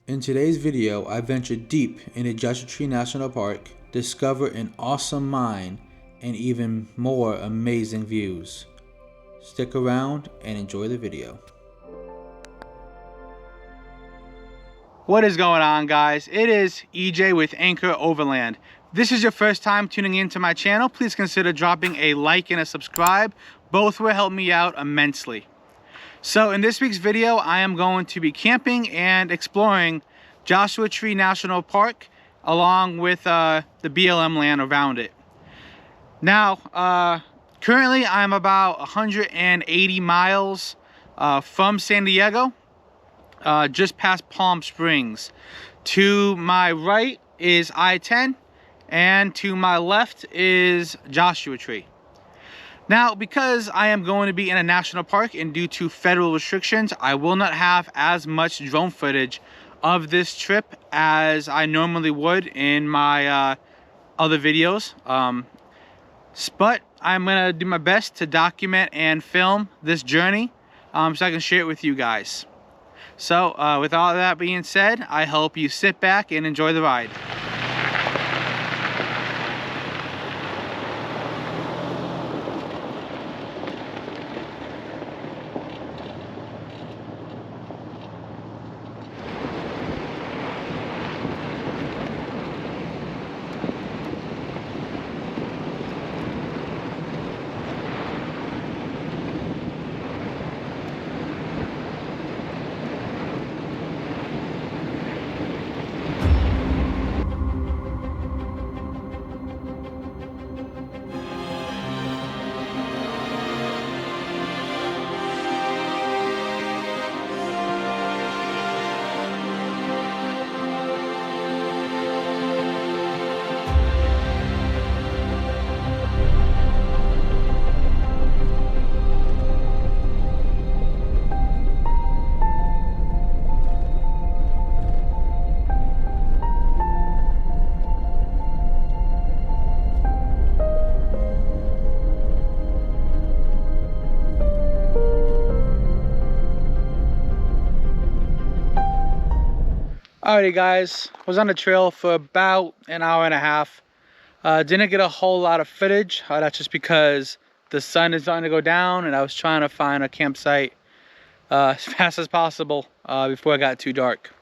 In today's video, I venture deep into Joshua Tree National Park, discover an awesome mine, and even more amazing views. Stick around and enjoy the video. What is going on, guys? It is EJ with Anchor Overland. If this is your first time tuning into my channel, please consider dropping a like and a subscribe. Both will help me out immensely. So in this week's video, I am going to be camping and exploring Joshua Tree National Park along with the BLM land around it. Now, currently I'm about 180 miles from San Diego, just past Palm Springs. To my right is I-10, and to my left is Joshua Tree. Now, because I am going to be in a national park and due to federal restrictions, I will not have as much drone footage of this trip as I normally would in my other videos. But I'm gonna do my best to document and film this journey so I can share it with you guys. So with all that being said, I hope you sit back and enjoy the ride. Alrighty guys, was on the trail for about an hour and a half. Didn't get a whole lot of footage. That's just because the sun is starting to go down and I was trying to find a campsite as fast as possible before it got too dark.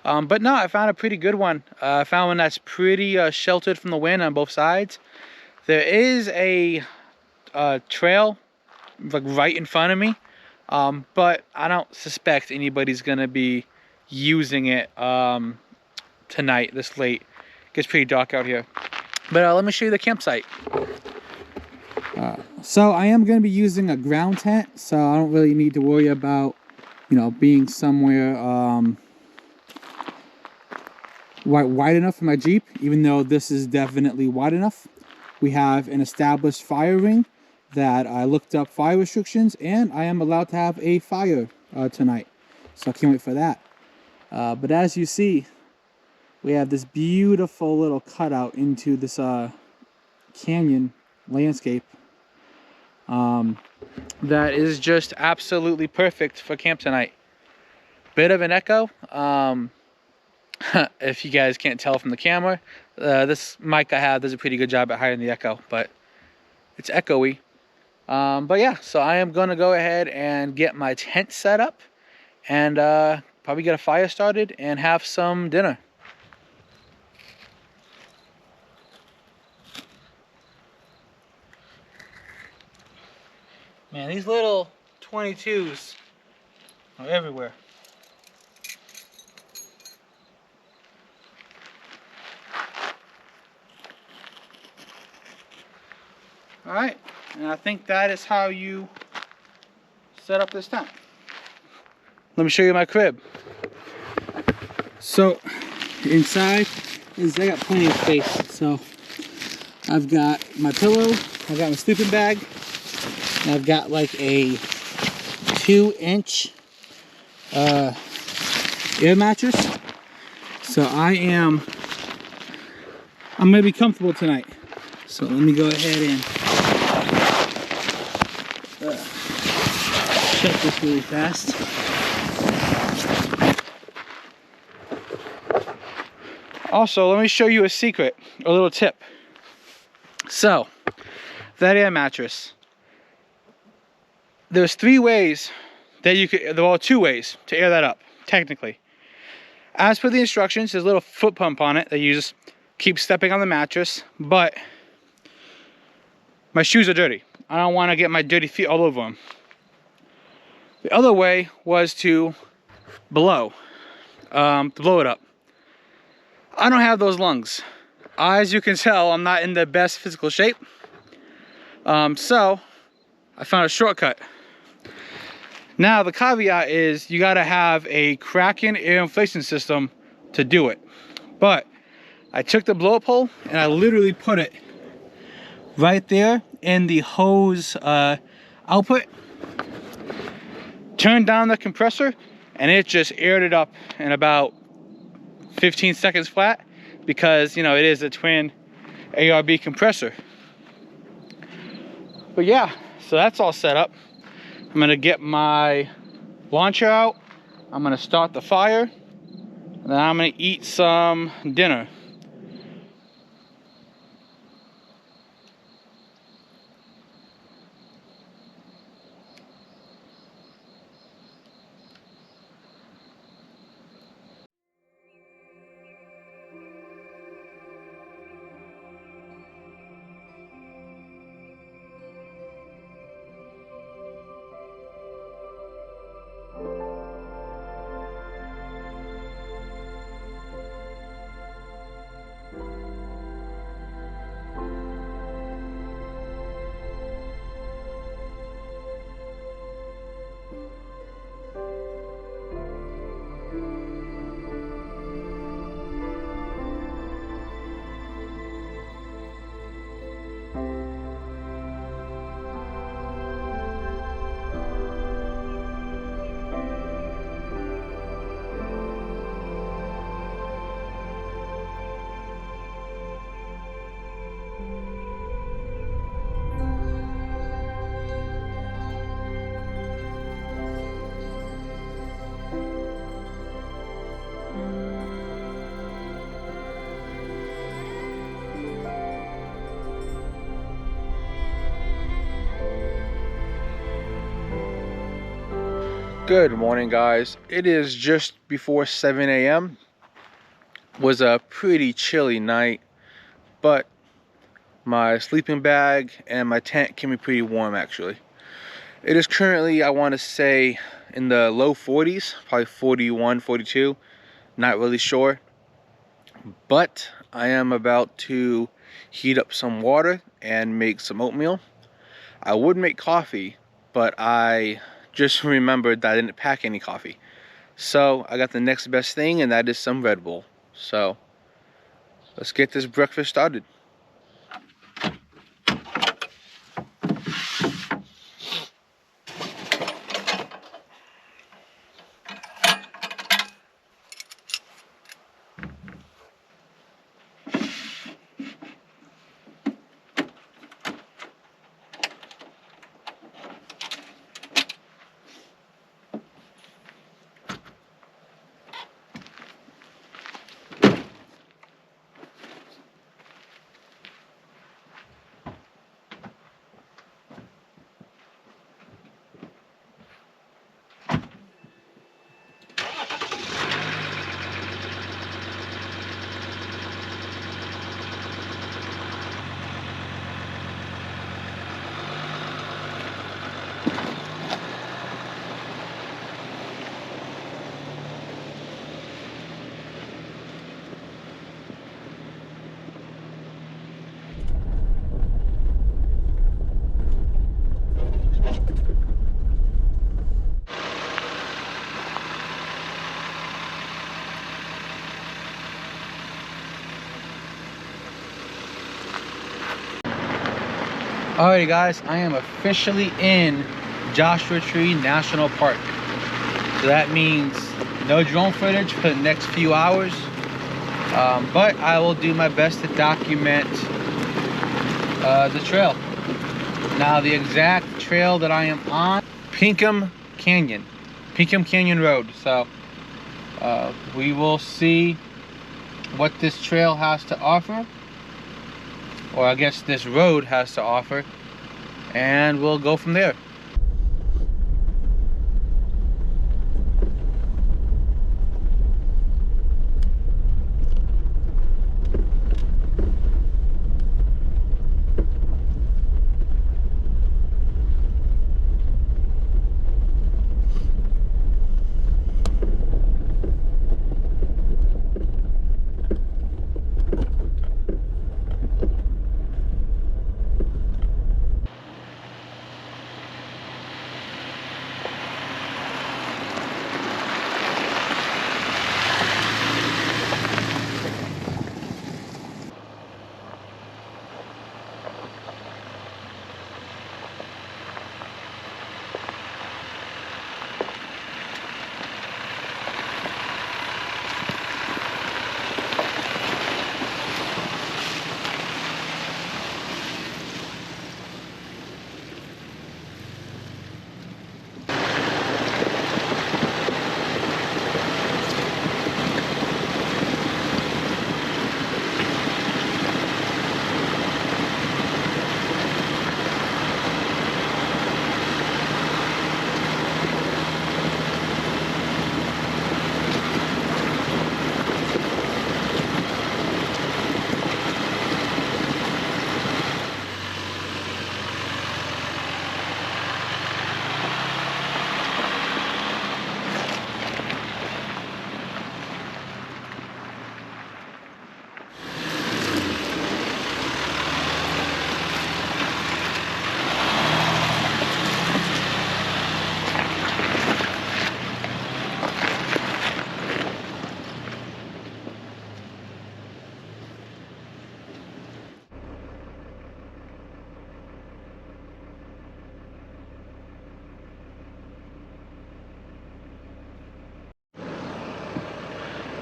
But no, I found a pretty good one. I found one that's pretty sheltered from the wind on both sides. There is a trail like right in front of me, but I don't suspect anybody's gonna be using it tonight this late. It gets pretty dark out here, but let me show you the campsite. So I am going to be using a ground tent, so I don't really need to worry about, you know, being somewhere wide enough for my Jeep, even though this is definitely wide enough. We have an established fire ring that I looked up fire restrictions, and I am allowed to have a fire tonight, so I can't wait for that. But as you see, we have this beautiful little cutout into this canyon landscape that is just absolutely perfect for camp tonight. Bit of an echo, if you guys can't tell from the camera. This mic I have does a pretty good job at hiding the echo, but it's echoey. But yeah, so I am going to go ahead and get my tent set up and probably get a fire started and have some dinner. Man, these little 22s are everywhere. All right, and I think that is how you set up this tent. Let me show you my crib. So inside is, I got plenty of space. So I've got my pillow, I've got my sleeping bag, and I've got like a 2-inch air mattress. So I'm gonna be comfortable tonight. So let me go ahead and shut this really fast. Also, let me show you a secret, a little tip. So, that air mattress, there's 3 ways that you could, well, 2 ways to air that up, technically. As per the instructions, there's a little foot pump on it that you just keep stepping on the mattress, but my shoes are dirty. I don't want to get my dirty feet all over them. The other way was to blow it up. I don't have those lungs. As you can tell, I'm not in the best physical shape. So I found a shortcut. Now the caveat is you gotta have a Kraken air inflation system to do it. But I took the blow up hole and I literally put it right there in the hose output, turned down the compressor, and it just aired it up in about 15 seconds flat, because you know it is a twin ARB compressor. But yeah, so that's all set up. I'm gonna get my launcher out, I'm gonna start the fire, and then I'm gonna eat some dinner. Good morning, guys. It is just before 7 a.m. Was a pretty chilly night, but my sleeping bag and my tent can be pretty warm actually. It is currently, I want to say, in the low 40s, probably 41, 42, not really sure. But I am about to heat up some water and make some oatmeal. I would make coffee, but I just remembered that I didn't pack any coffee. So I got the next best thing, and that is some Red Bull. So let's get this breakfast started. Alrighty guys, I am officially in Joshua Tree National Park. So that means no drone footage for the next few hours. But I will do my best to document the trail. Now the exact trail that I am on, Pinkham Canyon Road. So we will see what this trail has to offer, or I guess this road has to offer, and we'll go from there.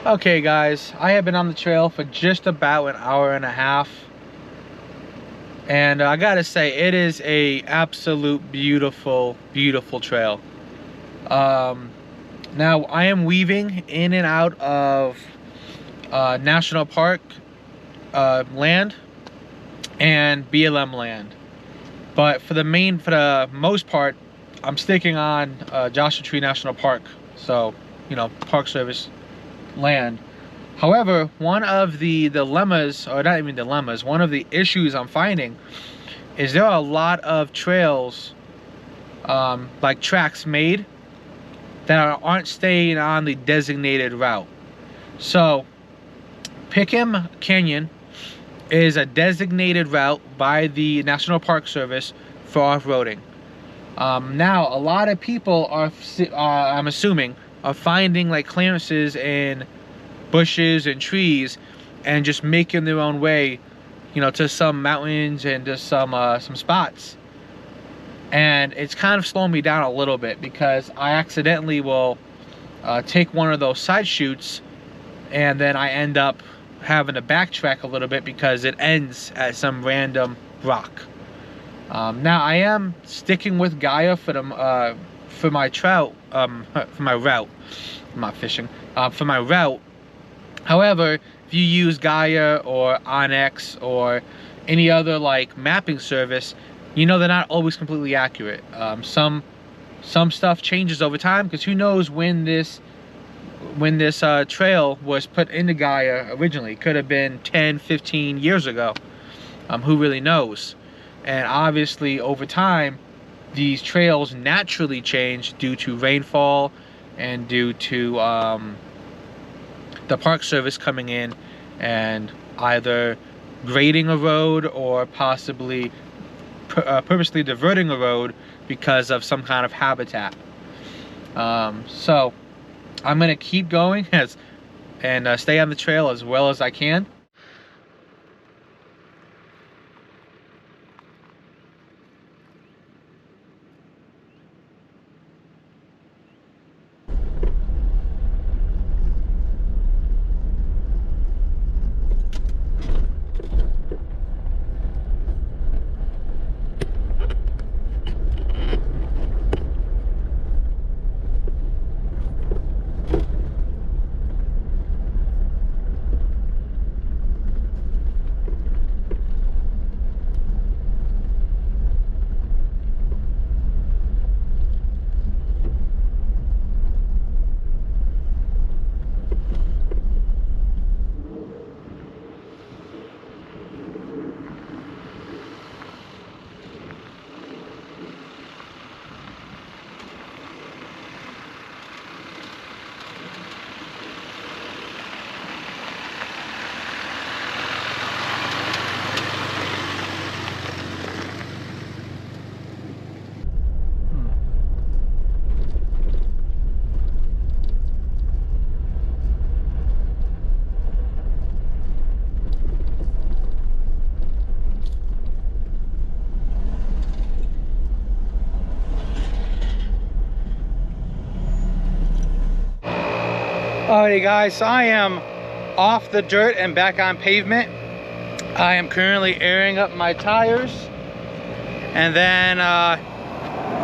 Okay guys, I have been on the trail for just about an hour and a half, and I gotta say, it is a absolute beautiful trail. Now I am weaving in and out of national park land and BLM land, but for the most part, I'm sticking on Joshua Tree National Park, so you know, Park Service land. However, one of the dilemmas, or not even dilemmas, one of the issues I'm finding is there are a lot of trails, like tracks made that aren't staying on the designated route. So Pinkham Canyon is a designated route by the National Park Service for off-roading. Now a lot of people are, I'm assuming, are finding like clearances in bushes and trees and just making their own way, you know, to some mountains and to some spots. And it's kind of slowing me down a little bit because I accidentally will take one of those side chutes and then I end up having to backtrack a little bit because it ends at some random rock. Now I am sticking with Gaia for my trout, for my route. I'm not fishing. For my route. However, if you use Gaia or Onyx or any other like mapping service, you know they're not always completely accurate. Some stuff changes over time because who knows when this trail was put into Gaia originally. Could have been 10, 15 years ago. Who really knows? And obviously over time, these trails naturally change due to rainfall and due to the Park Service coming in and either grading a road or possibly purposely diverting a road because of some kind of habitat. So I'm gonna keep going and stay on the trail as well as I can. Alrighty guys, so I am off the dirt and back on pavement. I am currently airing up my tires, and then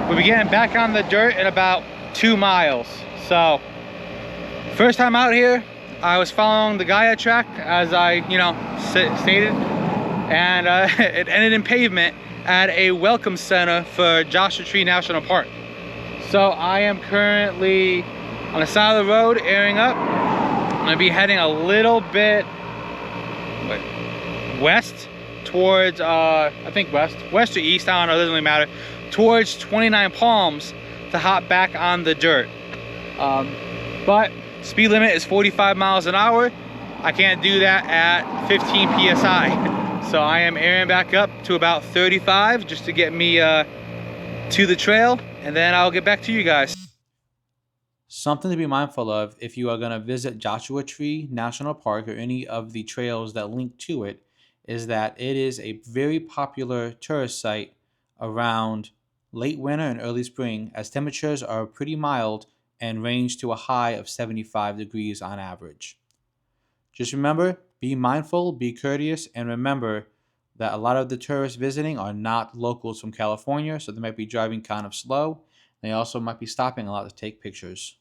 we'll be getting back on the dirt in about 2 miles. So first time out here, I was following the Gaia track as I stated, and it ended in pavement at a welcome center for Joshua Tree National Park. So I am currently on the side of the road airing up. I'm gonna be heading a little bit west towards I think west or east, I don't know, it doesn't really matter, towards 29 Palms to hop back on the dirt. But speed limit is 45 miles an hour. I can't do that at 15 psi. So I am airing back up to about 35 just to get me to the trail, and then I'll get back to you guys. Something to be mindful of if you are going to visit Joshua Tree National Park or any of the trails that link to it is that it is a very popular tourist site around late winter and early spring, as temperatures are pretty mild and range to a high of 75 degrees on average. Just remember, be mindful, be courteous, and remember that a lot of the tourists visiting are not locals from California, so they might be driving kind of slow. They also might be stopping a lot to take pictures.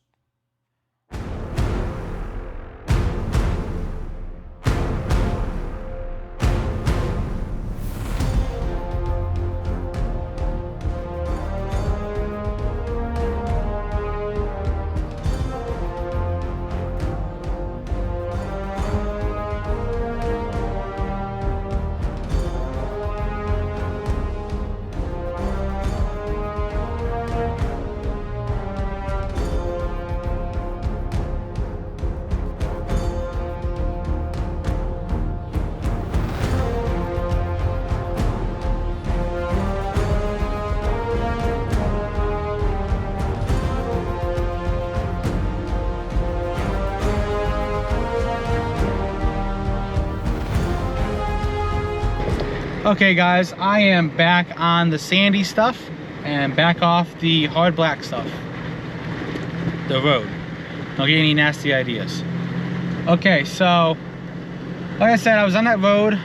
Okay guys, I am back on the sandy stuff and back off the hard black stuff. The road. Don't get any nasty ideas. Okay, so like I said, I was on that road,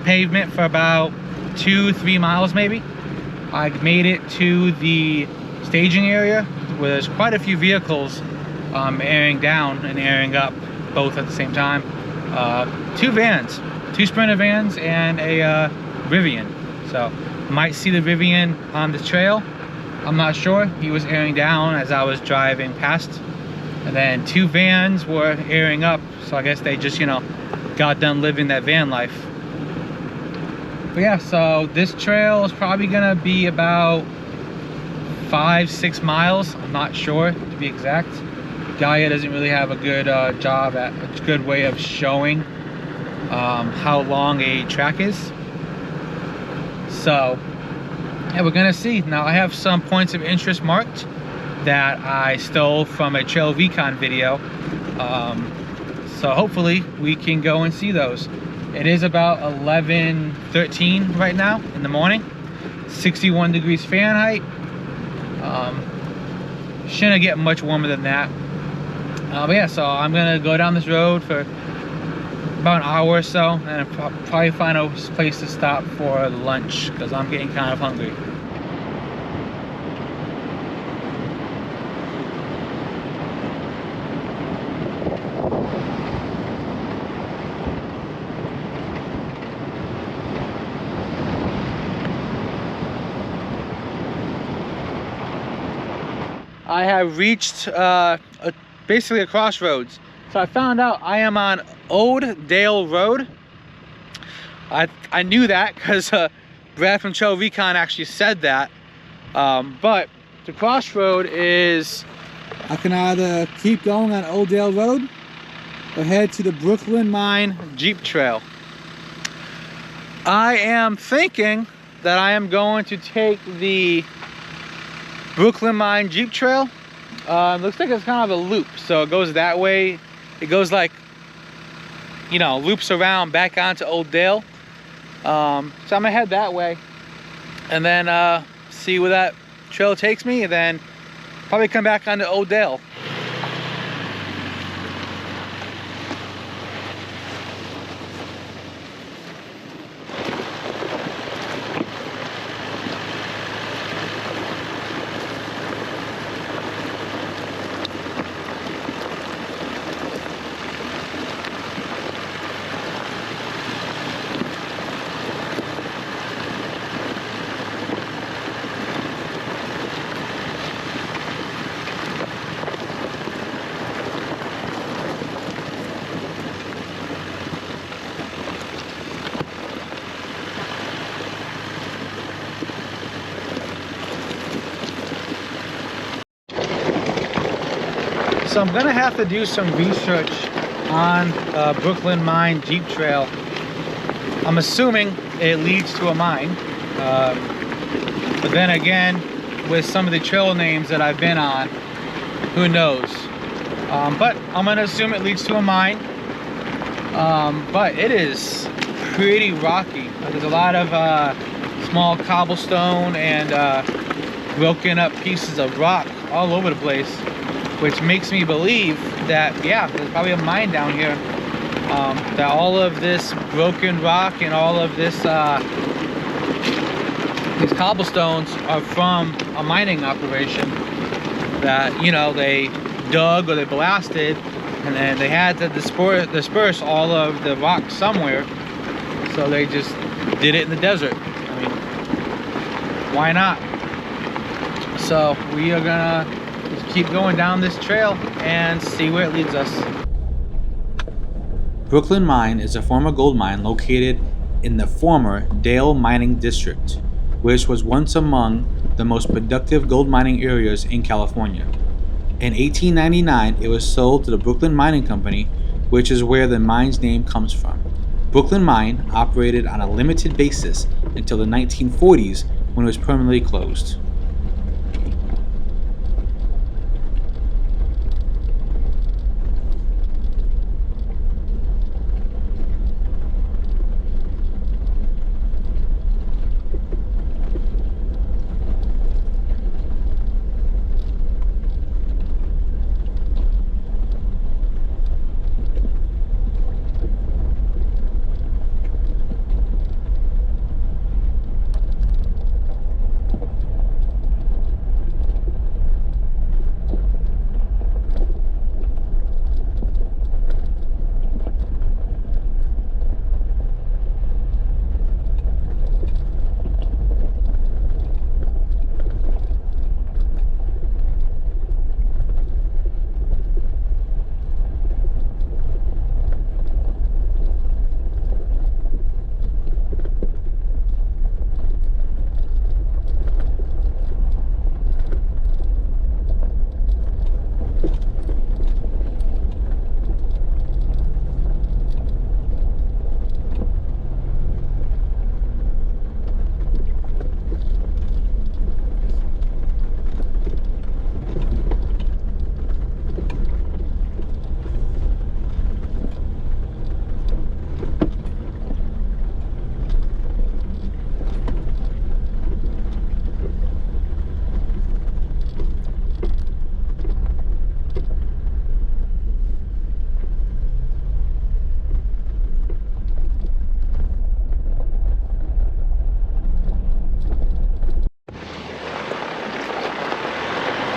pavement for about 2-3 miles maybe. I made it to the staging area where there's quite a few vehicles airing down and airing up both at the same time. 2 vans. 2 Sprinter vans and a Rivian. So might see the Rivian on the trail. I'm not sure. He was airing down as I was driving past. And then 2 vans were airing up. So I guess they just, got done living that van life. But yeah, so this trail is probably gonna be about 5-6 miles. I'm not sure, to be exact. Gaia doesn't really have a good job at a good way of showing how long a track is. So yeah, we're gonna see. Now I have some points of interest marked that I stole from a Trail Recon video, so hopefully we can go and see those. It is about 11:13 right now in the morning, 61 degrees Fahrenheit. Shouldn't get much warmer than that. But yeah, so I'm gonna go down this road for about an hour or so, and I'll probably find a place to stop for lunch because I'm getting kind of hungry. I have reached basically a crossroads. So I found out I am on Old Dale Road. I knew that because Brad from Trail Recon actually said that. But the crossroad is, I can either keep going on Old Dale Road or head to the Brooklyn Mine Jeep Trail. I am thinking that I am going to take the Brooklyn Mine Jeep Trail. Looks like it's kind of a loop, so it goes that way. It goes like, loops around back onto Old Dale. So I'm gonna head that way and then see where that trail takes me, and then probably come back onto Old Dale. So I'm gonna have to do some research on Brooklyn Mine Jeep Trail. I'm assuming it leads to a mine, but then again, with some of the trail names that I've been on, who knows? But I'm gonna assume it leads to a mine. But it is pretty rocky. There's a lot of small cobblestone and broken up pieces of rock all over the place, which makes me believe that, yeah, there's probably a mine down here. That all of this broken rock and all of this these cobblestones are from a mining operation that, you know, they dug or they blasted, and then they had to disperse all of the rock somewhere, so they just did it in the desert. I mean, why not? So we are gonna just keep going down this trail and see where it leads us. Brooklyn Mine is a former gold mine located in the former Dale Mining District, which was once among the most productive gold mining areas in California. In 1899, it was sold to the Brooklyn Mining Company, which is where the mine's name comes from. Brooklyn Mine operated on a limited basis until the 1940s, when it was permanently closed.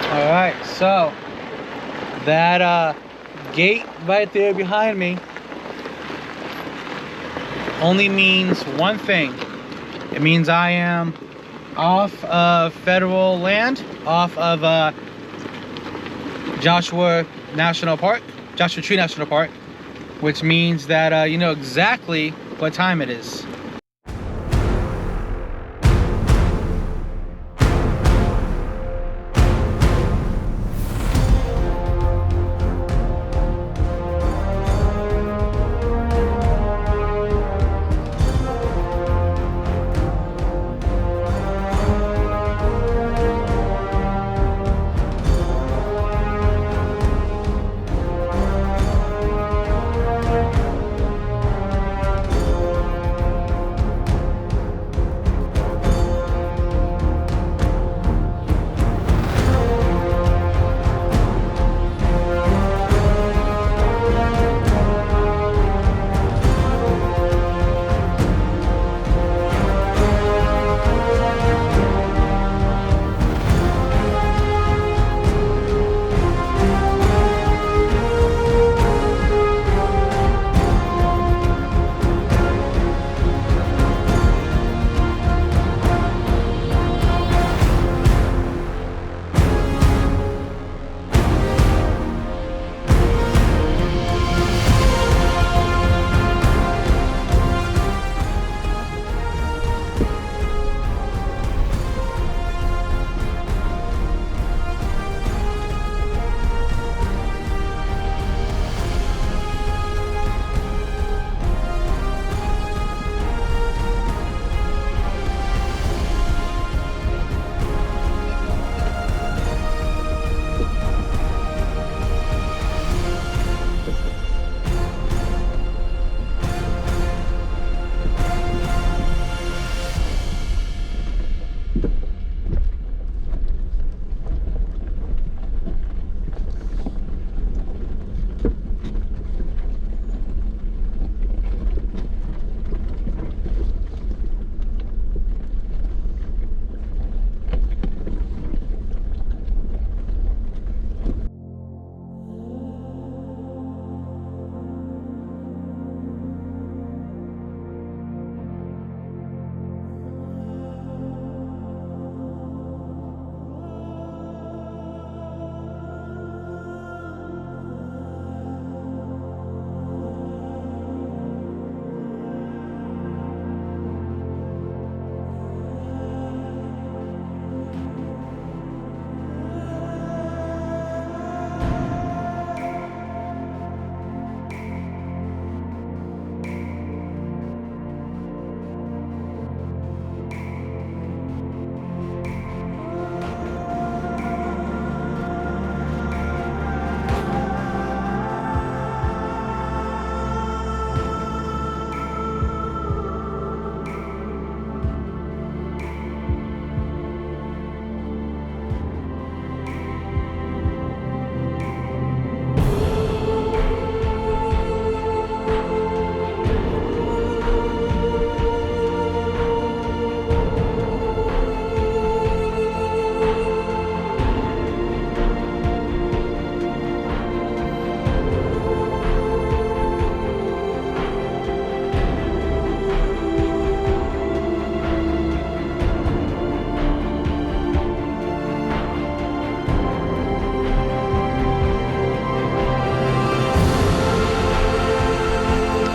Alright, so that gate right there behind me only means one thing. It means I am off of federal land, off of Joshua Tree National Park, which means that you know exactly what time it is.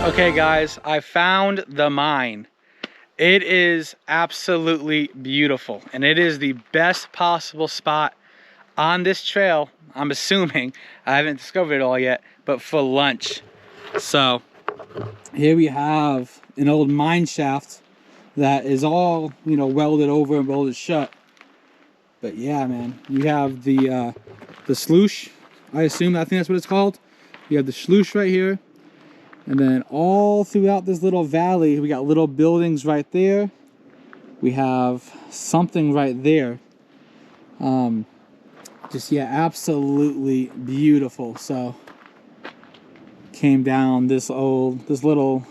Okay guys, I found the mine. It is absolutely beautiful, and it is the best possible spot on this trail, I'm assuming. I haven't discovered it all yet, but for lunch. So here we have an old mine shaft that is all, you know, welded over and welded shut. But yeah, man, you have the sluice, I assume, I think that's what it's called. You have the sluice right here. And then all throughout this little valley, we got little buildings right there. We have something right there. Just, yeah, absolutely beautiful. So, came down this little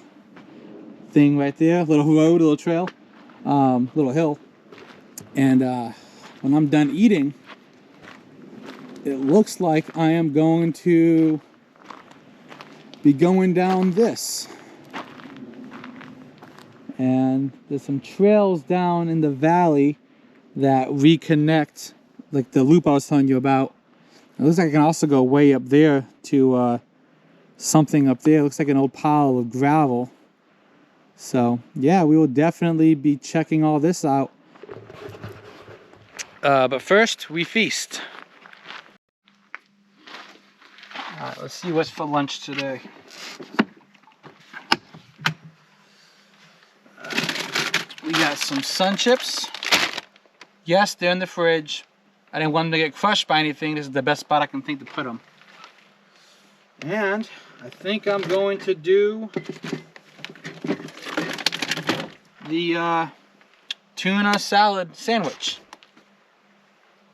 thing right there, little road, little trail, little hill. And when I'm done eating, it looks like I am going to be going down this, and there's some trails down in the valley that reconnect, like the loop I was telling you about. It looks like I can also go way up there to something up there. It looks like an old pile of gravel. So yeah, we will definitely be checking all this out. But first we feast. All right, let's see what's for lunch today. We got some sun chips. Yes, they're in the fridge. I didn't want them to get crushed by anything. This is the best spot I can think to put them. And I think I'm going to do the tuna salad sandwich.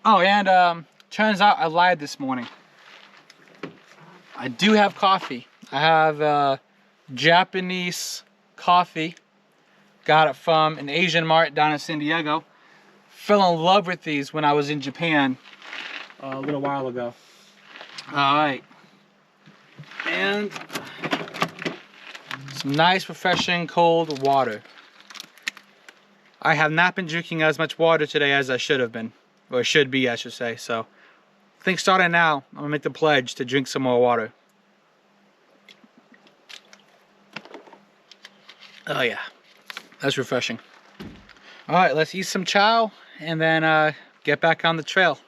Oh, and turns out I lied this morning. I do have coffee. I have Japanese coffee. Got it from an Asian mart down in San Diego. Fell in love with these when I was in Japan a little while ago. All right. And some nice, refreshing, cold water. I have not been drinking as much water today as I should have been. Or should be, I should say. So I think starting now, I'm gonna make the pledge to drink some more water. Oh yeah, that's refreshing. All right, let's eat some chow and then get back on the trail.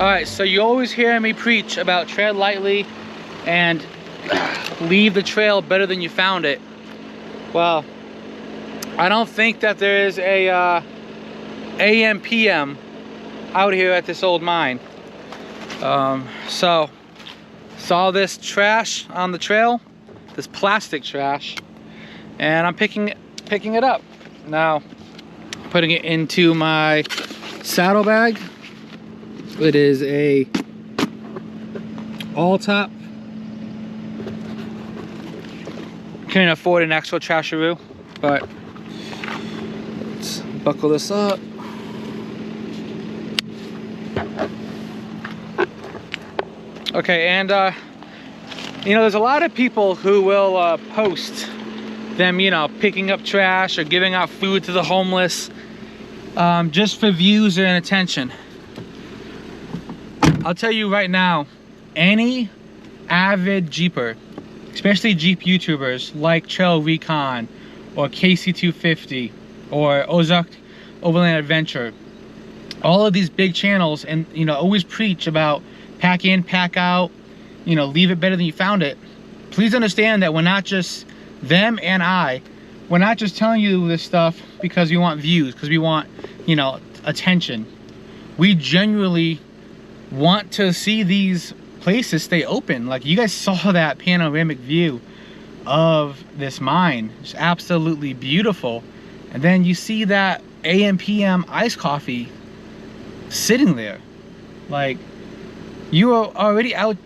Alright, so you always hear me preach about tread lightly and leave the trail better than you found it. Well, I don't think that there is a AM PM out here at this old mine. So saw this trash on the trail, this plastic trash, and I'm picking it up. Now, putting it into my saddlebag. It is a all top. Can't afford an extra trasharoo, but let's buckle this up. Okay, and you know, there's a lot of people who will post them, you know, picking up trash or giving out food to the homeless, just for views and attention. I'll tell you right now, any avid Jeeper, especially Jeep YouTubers like Trail Recon or KC250 or Ozark Overland Adventure, all of these big channels, and you know, always preach about pack in, pack out, you know, leave it better than you found it. Please understand that we're not just, them and we're not just telling you this stuff because we want views, because we want, you know, attention. We genuinely want to see these places stay open. Like, you guys saw that panoramic view of this mine. It's absolutely beautiful. And then you see that AM PM iced coffee sitting there. Like, you are already out.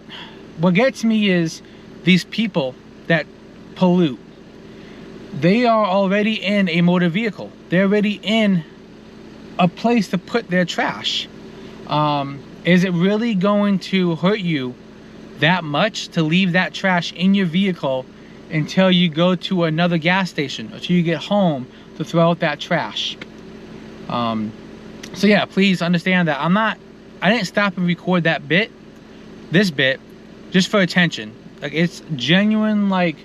What gets me is these people that pollute. They are already in a motor vehicle. They're already in a place to put their trash. Is it really going to hurt you that much to leave that trash in your vehicle until you go to another gas station, until you get home to throw out that trash? So yeah, please understand that I didn't stop and record this bit, just for attention. Like, it's genuine, like,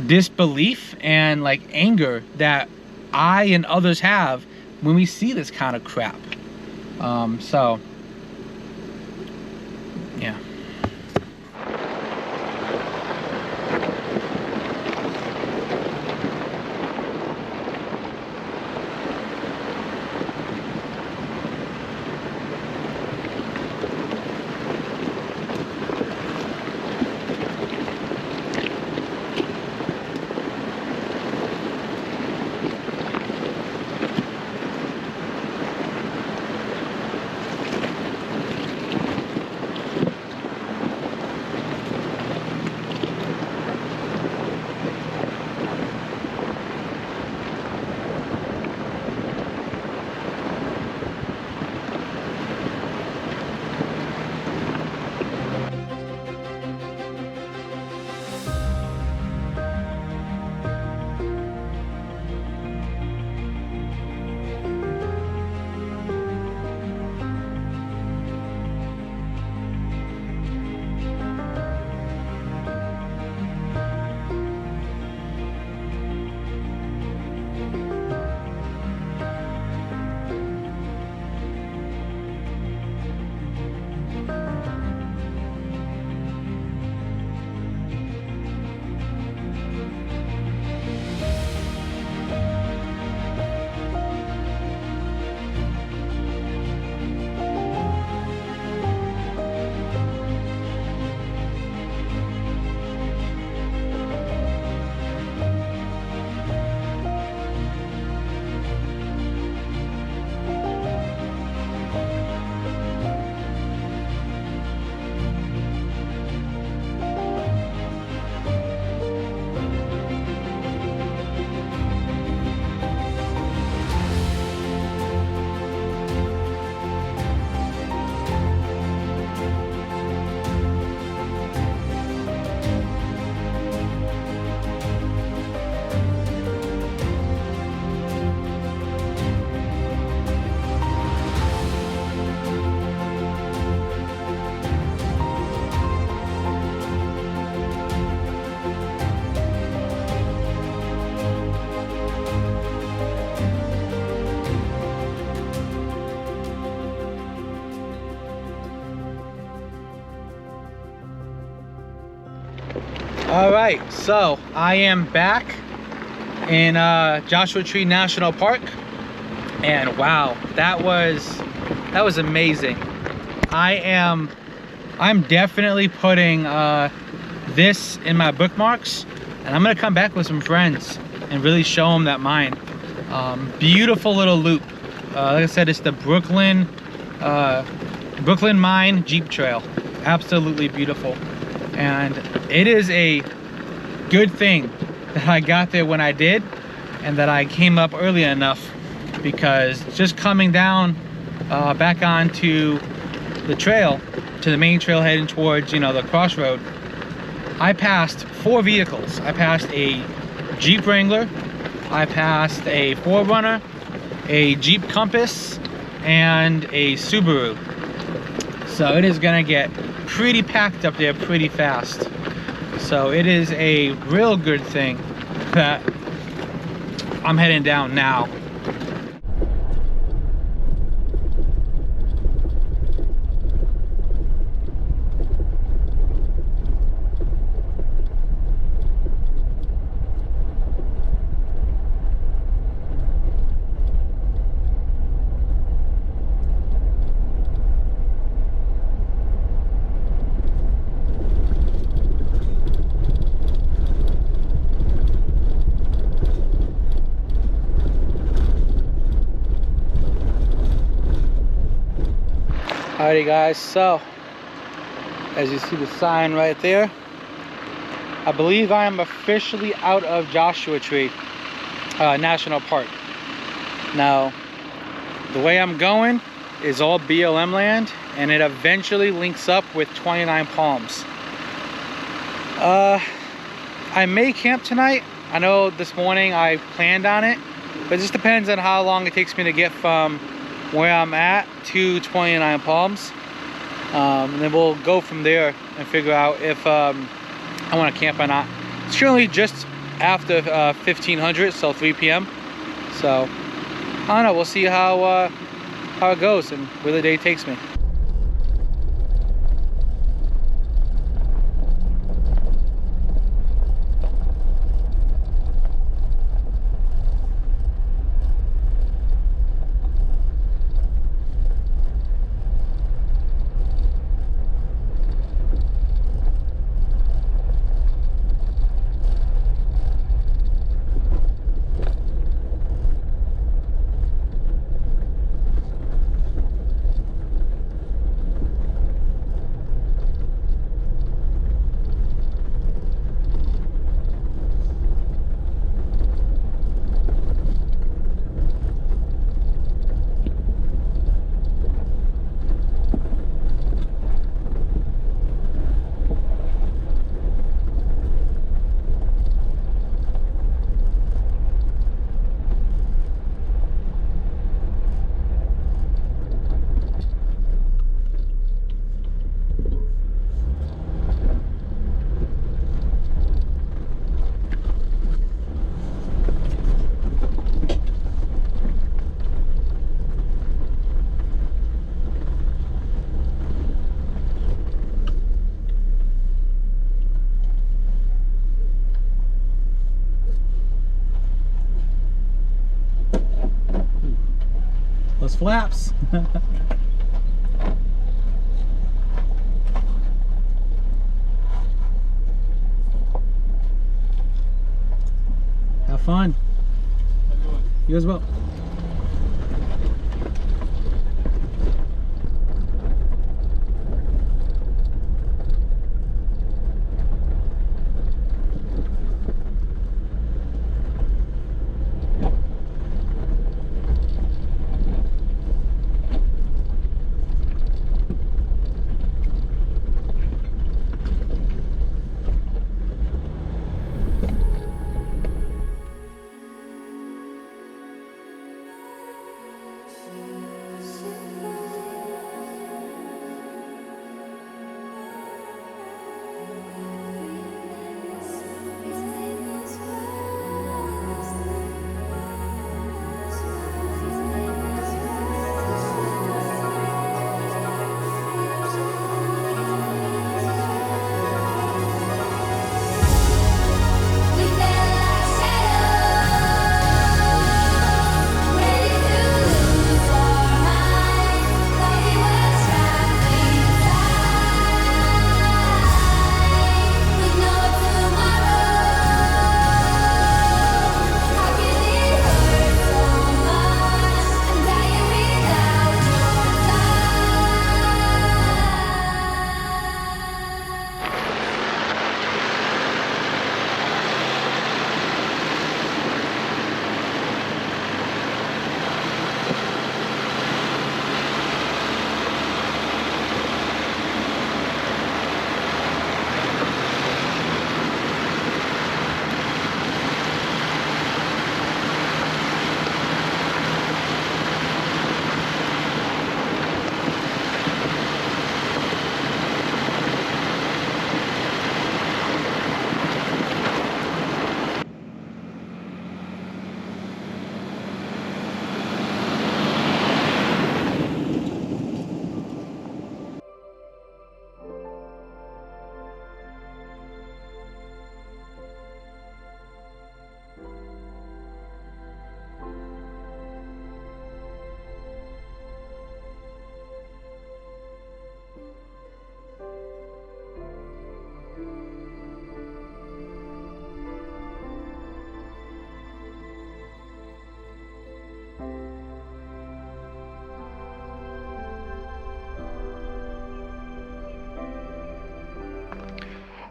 disbelief and like anger that I and others have when we see this kind of crap. So yeah. All right, so I am back in Joshua Tree National Park, and wow, that was amazing. I'm definitely putting this in my bookmarks, and I'm gonna come back with some friends and really show them that mine. Beautiful little loop. Like I said, it's the Brooklyn Mine Jeep Trail. Absolutely beautiful. And it is a good thing that I got there when I did, and that I came up early enough, because just coming down back onto the trail, to the main trail heading towards, you know, the crossroad, I passed 4 vehicles. I passed a Jeep Wrangler, I passed a 4Runner, a Jeep Compass, and a Subaru. So it is gonna get pretty packed up there pretty fast. So it is a real good thing that I'm heading down now. Alrighty guys, so as you see the sign right there, I believe I am officially out of Joshua Tree National Park. Now, the way I'm going is all BLM land, and it eventually links up with 29 Palms. I may camp tonight. I know this morning I planned on it, but it just depends on how long it takes me to get from where I'm at to 29 Palms. And then we'll go from there and figure out if I want to camp or not. It's currently just after 1500, so 3 p.m. So I don't know, we'll see how it goes and where the day takes me. Those flaps. Have fun. You as well.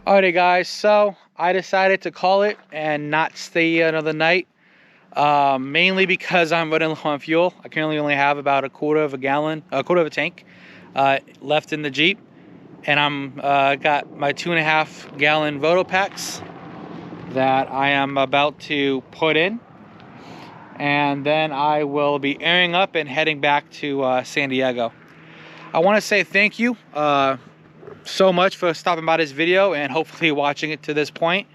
Alrighty guys, so I decided to call it and not stay another night, mainly because I'm running low on fuel. I currently only have about a quarter of a tank left in the Jeep, and I'm got my 2.5 gallon Voto packs that I am about to put in, and then I will be airing up and heading back to San Diego. I want to say thank you so much for stopping by this video and hopefully watching it to this point.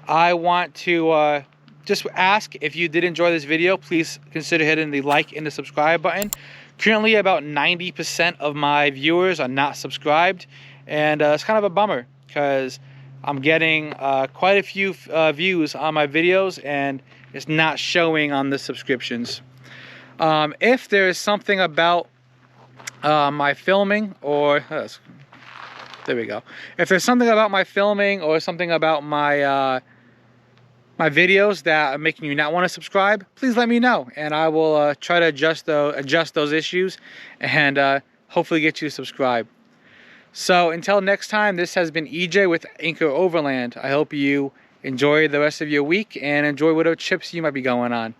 I want to just ask, if you did enjoy this video, please consider hitting the like and the subscribe button. Currently about 90% of my viewers are not subscribed, and it's kind of a bummer because I'm getting quite a few views on my videos and it's not showing on the subscriptions. If there is something about my filming, or there we go. If there's something about my filming or something about my my videos that are making you not want to subscribe, please let me know, and I will try to adjust those issues and hopefully get you to subscribe. So until next time, this has been EJ with Anchor Overland. I hope you enjoy the rest of your week and enjoy whatever trips you might be going on.